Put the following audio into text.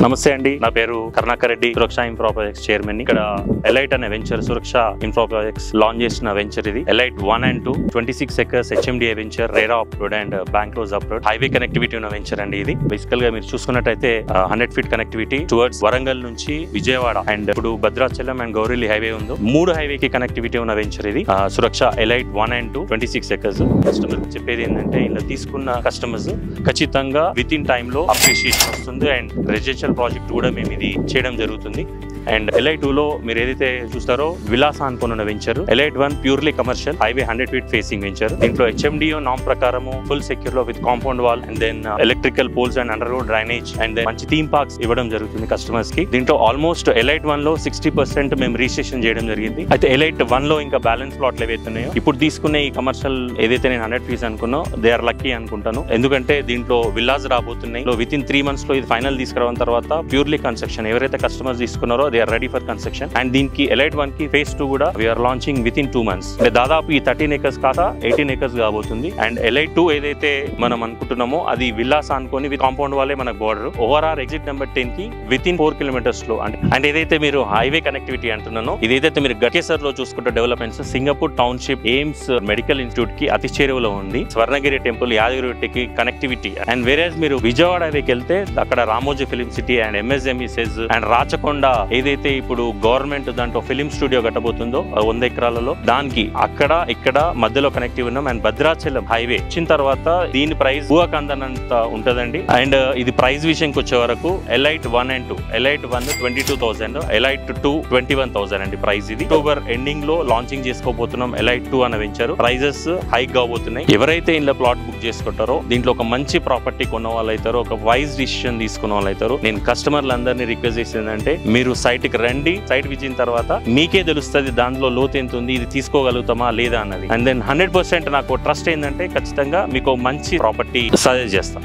నమస్తే అండి, నా పేరు కరుణాకర్ రెడ్డి, సురక్ష ఇన్ఫ్రా ప్రాజెక్ట్స్ చైర్మన్. ఇక్కడ ఎలైట్ అనే వెంచర్, సురక్ష ఇన్ఫ్రా ప్రాజెక్ట్స్ లాంచ్ చేసిన వెంచర్ ఇది. Elite 1 and 2 26 acres HMDA venture, RERA approved and bank rose approved, highway connectivity ఉన్న వెంచర్ అండి ఇది. బేసికల్ గా మీరు చూసుకున్నట్టయితే 100 feet కనెక్టివిటీ టువర్డ్స్ వరంగల్ నుంచి విజయవాడ అండ్ ఇప్పుడు భద్రాచలం అండ్ గౌరెల్లి హైవే ఉందో 3 హైవేకి కనెక్టివిటీ ఉన్న వెంచర్ ఇది. సురక్ష ఎలైట్ 1 and 2 26 acres. కస్టమర్ చెప్పేది ఏంటంటే, ఇలా తీసుకున్న కస్టమర్స్ ఖచ్చితంగా విత్ ఇన్ టైమ్ లో అప్రిషియేషన్ వస్తుంది అండ్ రెసిడెన్షియల్ ప్రాజెక్ట్ కూడా మేము ఇది చేయడం జరుగుతుంది. అండ్ ఎలైట్ 2 లో మీరు ఏదైతే చూస్తారో విలాస అనుకున్న venture. Elite 1 purely commercial highway 100 feet facing venture. దీంట్లో HMDO నామ్ ప్రకారము ఫుల్ సెక్యూర్ లో with compound wall and then electrical poles and underground drainage and then మంచి థీమ్ పార్క్స్ ఇవ్వడం జరుగుతుంది కస్టమర్స్ కి. దీంట్లో ఆల్మోస్ట్ ఎలైట్ 1 లో 60% మేము రిజిస్ట్రేషన్ చేయడం జరిగింది. అయితే ఎలైట్ 1 లో ఇంకా బ్యాలెన్స్ ప్లాట్లు ఏవైతే ఉన్నాయో, ఇప్పుడు తీసుకునే ఈ కమర్షియల్ ఏదైతే నేను 100 feet అనుకున్నా, దే ఆర్ లక్కీ అనుకుంటాను. ఎందుకంటే దీంట్లో విల్లాస్ రాబోతున్నాయి. విత్ ఇన్ 3 months లో ఇది ఫైనల్ తీసుకురావడం తర్వాత ప్యూర్లీ కన్స్ట్రక్షన్ ఎవరైతే కస్టమర్స్ తీసుకున్నారో they are ready for construction. And దీనికి ఎలైట్ 1 కి phase 2 కూడా we're launching with in 2 months. దాదాపు ఈ 13 acres కాక 18 acres కాబోతుంది. అండ్ ఎలైట్ 2 ఏదైతే మనం అనుకుంటున్నామో అది విల్లాస్ అనుకొని విత్ కాంపౌండ్ వాళ్ళే మనకు బోర్డర్. ఓవరాల్ ఎగ్జిట్ నెంబర్ 10 కి విత్ ఇన్ 4 kilometers లో అండ్ ఏదైతే మీరు హైవే కనెక్టివిటీ అంటున్నానో, ఇదైతే మీరు గట్కేసర్ లో చూసుకుంటే developments, Singapore township, AIIMS medical institute కి అతి చేరువలో ఉంది. స్వర్ణగిరి టెంపుల్, యాదగిరిగుట్టకి కనెక్టివిటీ. అండ్ వేరేస్ మీరు విజయవాడ హైవేకి వెళ్తే అక్కడ Ramoji film city and MSME SEZ and Rachakonda ఏదైతే ఇప్పుడు గవర్నమెంట్ దాంట్లో ఫిలిం స్టూడియో కట్టబోతుందో 100 ఎకరాలలో, దానికి అక్కడ ఇక్కడ మధ్యలో కనెక్టివ్ ఉన్నాం. అండ్ భద్రాచలం హైవే వచ్చిన తర్వాత దీని ప్రైస్ ఊహకందనంత ఉంటదండి. అండ్ ఇది ప్రైస్ విషయంకి వచ్చే వరకు ఎలైట్ 1 and 2, ఎలైట్ 1 22,000, ఎలైట్ 2 21,000 అండి ప్రైస్. ఇది అక్టోబర్ ఎండింగ్ లో లాంచింగ్ చేసుకోబోతున్నాం. ఎలైట్ 2 అనే వెంచర్ ప్రైజెస్ హైక్ కాబోతున్నాయి. ఎవరైతే ఇంట్లో ప్లాట్ బుక్ చేసుకుంటారో, దీంట్లో ఒక మంచి ప్రాపర్టీ కొన్న వాళ్ళు అవుతారో, ఒక వైజ్ డిసిషన్ తీసుకున్న వాళ్ళు అవుతారు. నేను కస్టమర్లందరినీ రిక్వెస్ట్ చేసేదంటే, మీరు సైట్ కి రండి. సైట్ విజిన తర్వాత మీకే తెలుస్తుంది దాంట్లో లోతు ఎంత ఉంది, ఇది తీసుకోగలుగుతామా లేదా అన్నది. అండ్ దెన్ 100% నాకు ట్రస్ట్ ఏంటంటే, ఖచ్చితంగా మీకు మంచి ప్రాపర్టీ సజెస్ట్ చేస్తాం.